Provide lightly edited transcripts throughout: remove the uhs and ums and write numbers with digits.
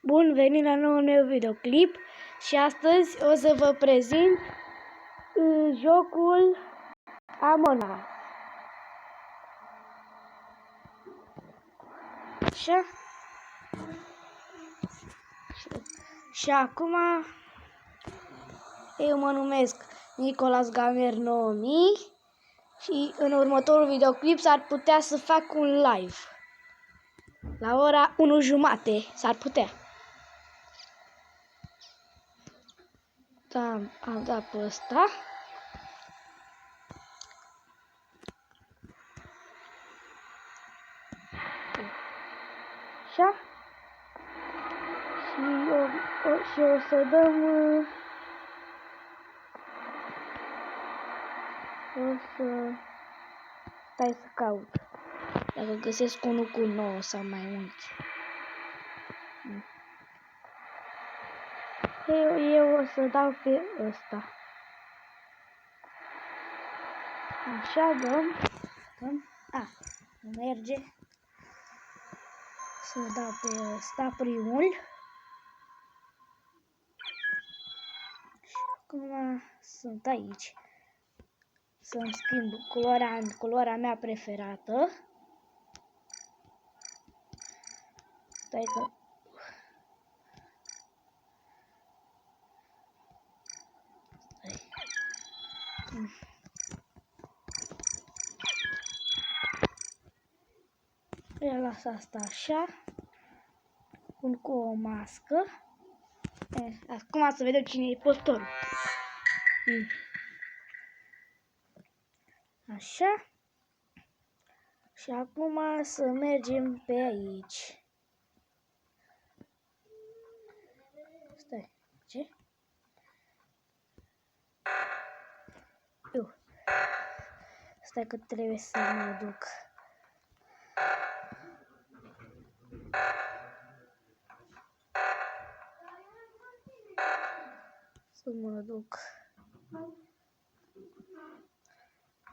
Bun venit la nou videoclip și astăzi o să vă prezint jocul Amona. Așa. Și acum eu mă numesc Nicolas Gamer 9000 și în următorul videoclip s-ar putea să fac un live la ora 1:30, s-ar putea. Da, am dat pe ăsta. Așa. Și o să dăm... Stai să caut. Dacă găsesc unul cu 9 sau mai mulți. Eu o să dau pe ăsta. Așa, dăm. Nu merge. Să dau pe ăsta primul. Și acum sunt aici. Să-mi schimb culoarea în culoarea mea preferată. Stai că... Eu las asta așa. Pun cu o mască. Acum să vedem cine e postorul. Așa. Și acum să mergem pe aici. Stai. Ce? Stai că trebuie să mă duc. Să mă duc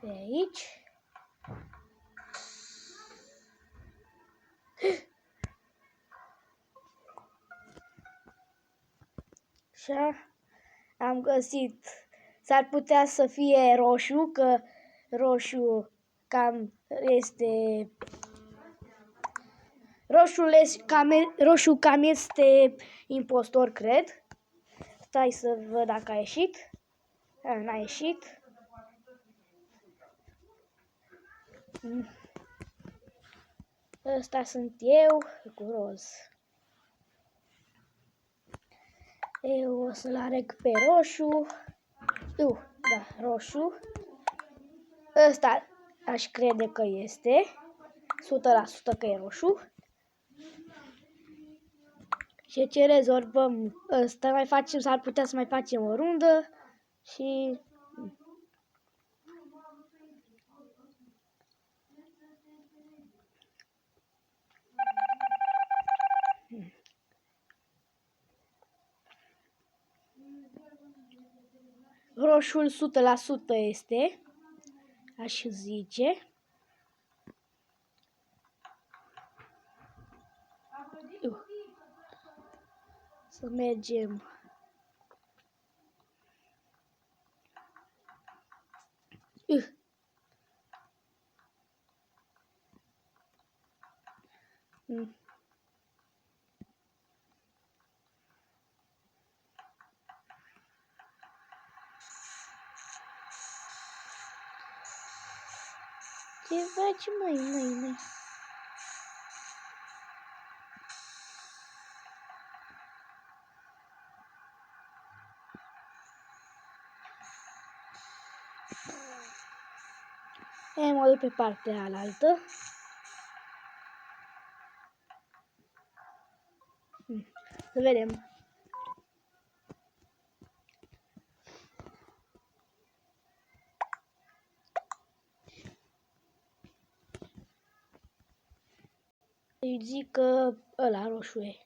pe aici. Așa, am găsit. S-ar putea să fie roșu, că roșu este... Roșu cam este impostor, cred. Stai să văd dacă a ieșit. N-a ieșit. Ăsta sunt eu cu roz. Eu o să-l aleg pe roșu. Da, roșu. Ăsta aș crede că este. 100% că e roșu. Și ce rezolvăm ăsta? Mai facem, s-ar putea să mai facem o rundă și... Roșul 100% este, aș zice. Să mergem. Ce faci, măi? Mă duc pe partea alaltă. Să vedem. Îi zic că ăla roșu e.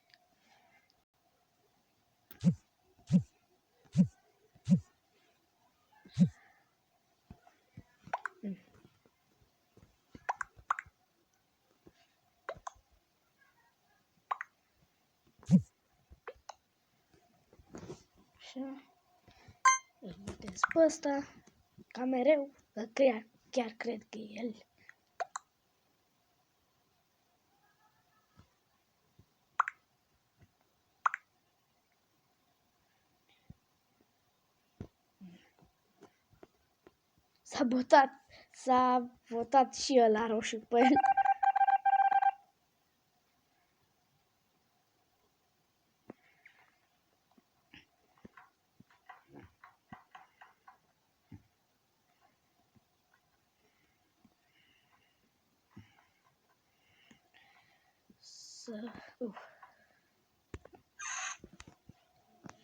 Așa. Îl botez pe ăsta. Ca mereu. Chiar cred că e el. S-a votat și ăla roșu pe el.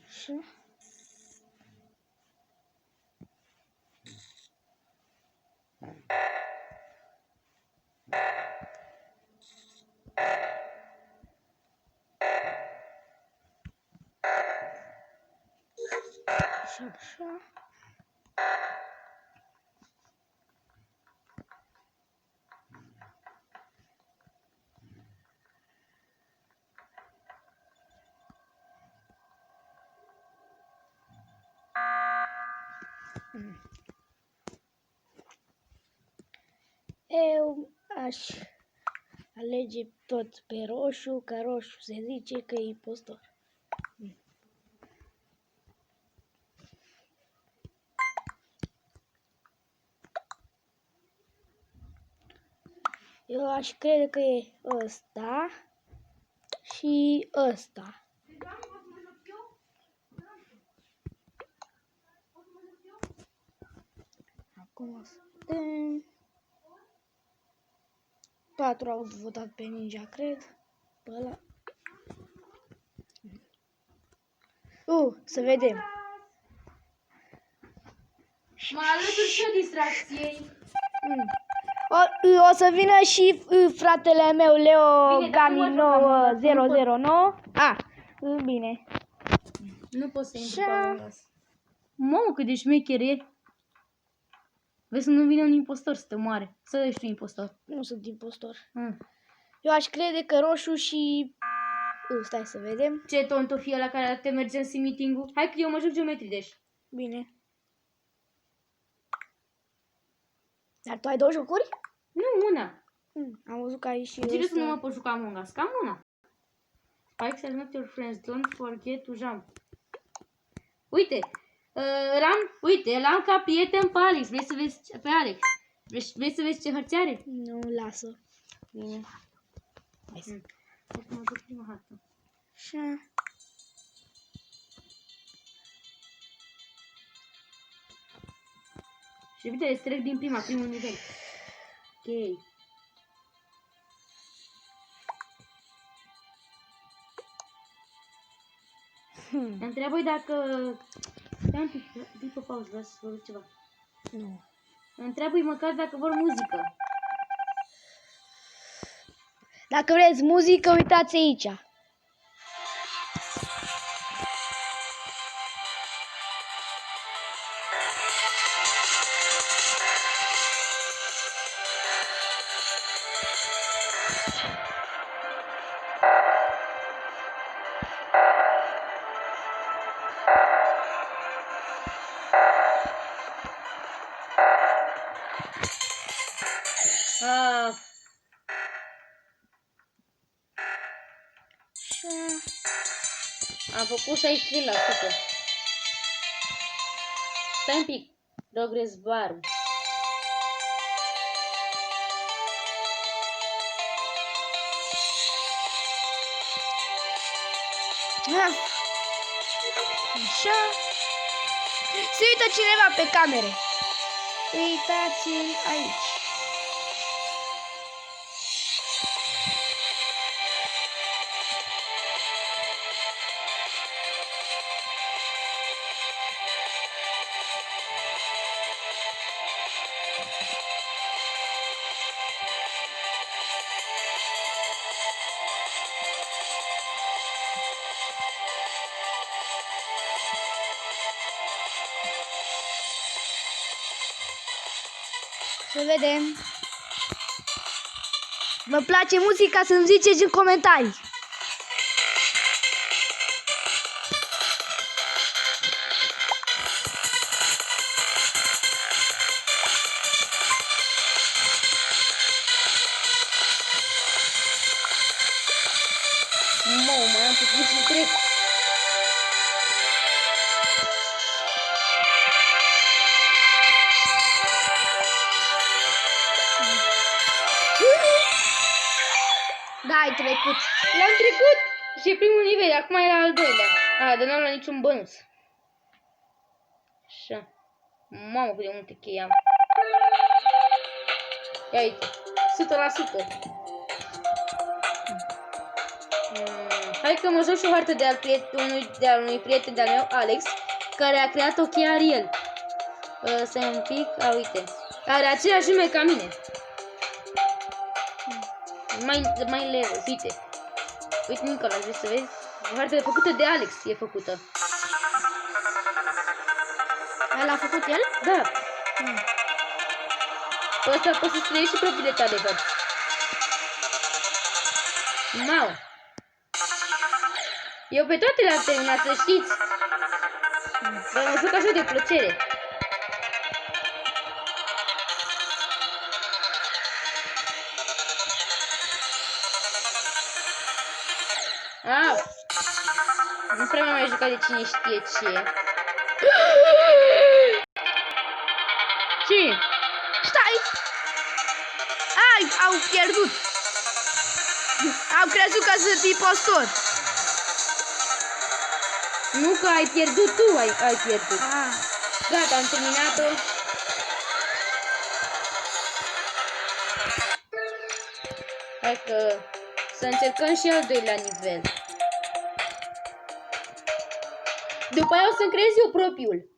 Așa. Așa. Eu aș alege tot pe roșu, că roșu se zice că e impostor. Eu aș crede că e ăsta și ăsta. Acum o să vedem. 4 au votat pe Ninja, cred. Pe ăla. Să vedem. Mă alătur și eu distracției. O să vină și fratele meu, Leo Bine, Gami 9009. Bine. Nu pot să intru pe Among-Us. Mamă, cât de șmecher e. Vezi să nu vine un impostor să te moare. Să ești tu impostor. Nu sunt impostor. Eu aș crede că roșu și... Stai să vedem. Ce tonto fie la care te merge în meeting-ul? Hai că eu mă joc Geometry Dash. Bine. Dar tu ai 2 jocuri? Nu, una. Am văzut că ai și Zice să nu mă pot juca Among Us. Cam una. Spike, select your friends. Don't forget to jump. Uite. L-am ca prieten pe Alex. Vrei să vezi pe Alex? Vrei să vezi ce hărți are? Nu, lasă. Bine. Hai să mă duc prima hartă. Așa. Și uite, să trec din primul nivel. Ok. Mă întreabă dacă... Stai un pic, dă-i pe pauză, vreau să văd ceva. Nu. Mă întreabă-i măcar dacă vor muzică. Dacă vreți muzică, uitați aici. Am făcut 63%. Stai un pic. Progress bar. Așa. Se uită cineva pe camere. Uitați-l aici. Să vedem. Vă place muzica, să-mi ziceți în comentarii. Mai am putut și trec. Da, ai trecut. L-am trecut! Și e primul nivel, acum era al doilea. Dar n-am luat niciun bonus. Așa. Mamă, cât de multe chei am. Ia uite, 100%. Hai că mă joc și o hartă de al unui prieten de-al meu, Alex, care a creat o chiar el. Stai un pic, uite. Are același nume ca mine. Mai level, uite. Uite, Nicola, vrei să vezi? O hartă făcută de Alex e făcută. L-a făcut el? Da. Pe ăsta poți să trăiești și propriile tale hărți. Mau. Eu pe toate le-am terminat, să știți. Dar mă joc așa de plăcere. Nu prea m-am mai jucat de cine știe ce. Ce? Stai! Au pierdut! Am crezut că sunt impostor. Nu că ai pierdut tu, ai pierdut. Gata, am terminat-o. Hai că să încercăm și al doilea nivel. După aia o să-mi creez eu propriul.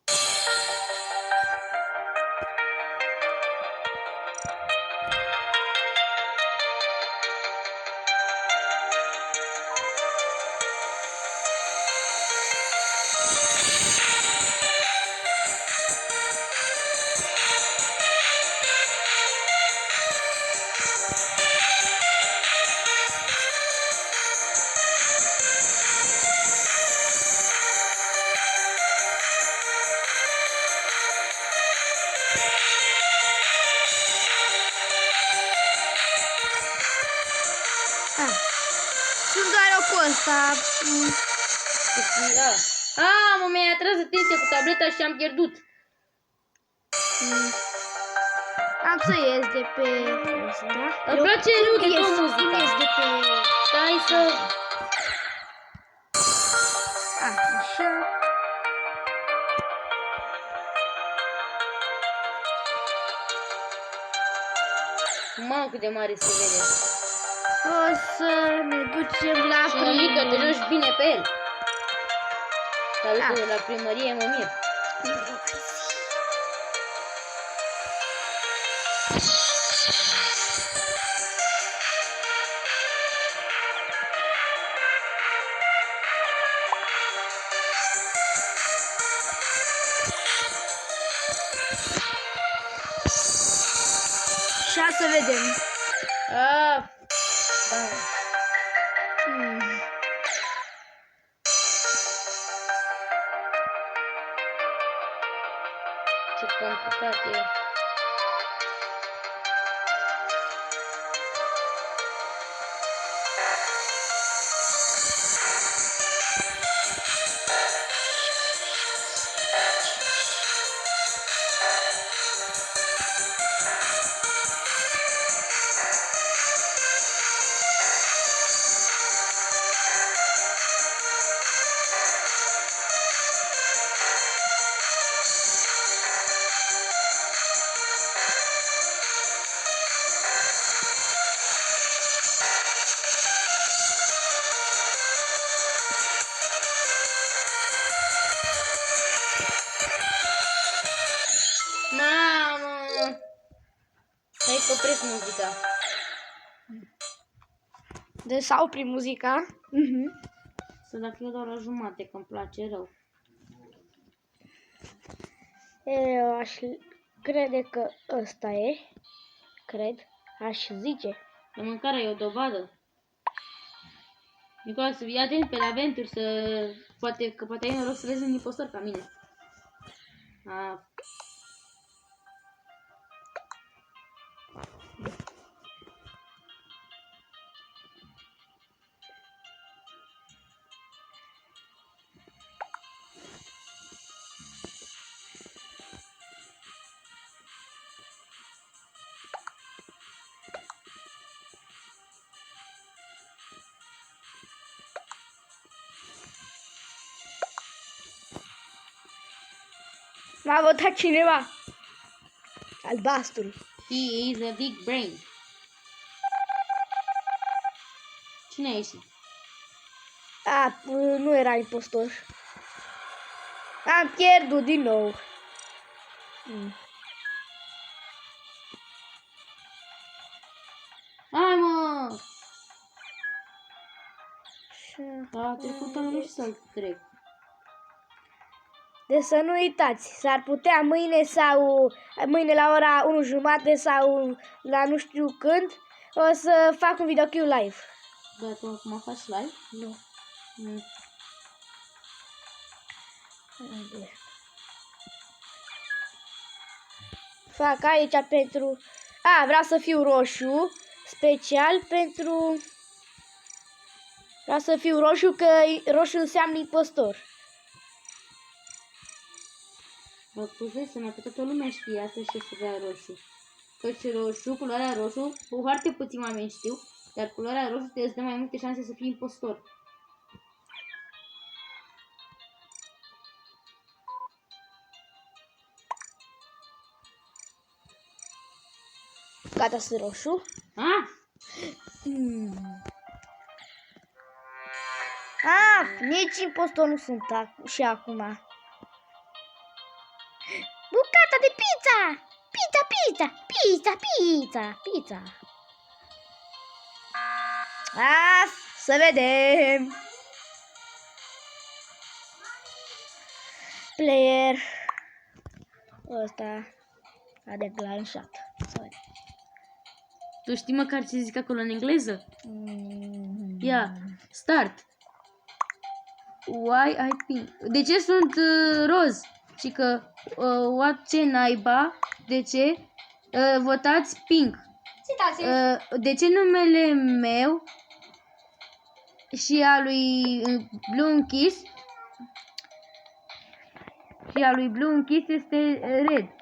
Sunt doar cu ăsta. Mă, mi-ai atras atenția cu tableta și am pierdut. Am să ies de pe ăsta. Îmi place rău de tot muzica. Ies de pe... Stai să... Așa. Mamă, cât de mare se vede. O să ne ducem la Și mămică, te joci bine pe el. Salută de la primărie, mămie. Și să vedem. Da. Ce complicat e. Hai că opresc muzica. Deci s-a oprit muzica. Să dacă eu doar la jumate, că îmi place rău. Eu aș crede că ăsta e. Aș zice. De mâncare e o dovadă. Nicola, să fii atent pe la venturi, poate ai noroc să vezi un impostor ca mine. M-a votat cineva. Albastru. He is a big brain. Cine a ieșit? Nu era impostor. Am pierdut din nou. Hai, mă! A trecut am și să-l trec. Deci să nu uitați, s-ar putea mâine la ora 1:30 sau la nu știu când o să fac un videoclip live. Da, tu acum faci live? Nu. Fac aici pentru... vreau să fiu roșu, special pentru... Vreau să fiu roșu, că roșu înseamnă impostor. Bă, puteți să pe toată lumea știe asta și să vrea roșu. Căci roșu, culoarea roșu, foarte puțin oameni știu, dar culoarea roșu te dă mai multe șanse să fii impostor. Gata, sunt roșu. Nici impostor nu sunt și acum. Bucata de pizza! Pizza! Să vedem! Player. Ăsta a declanșat. Să vedem. Tu știi măcar ce zic acolo în engleză? Ia, start. Why I pink? De ce sunt roz? Și că, what, ce naiba? De ce? Votați pink. De ce numele meu și a lui Blue Kiss este red?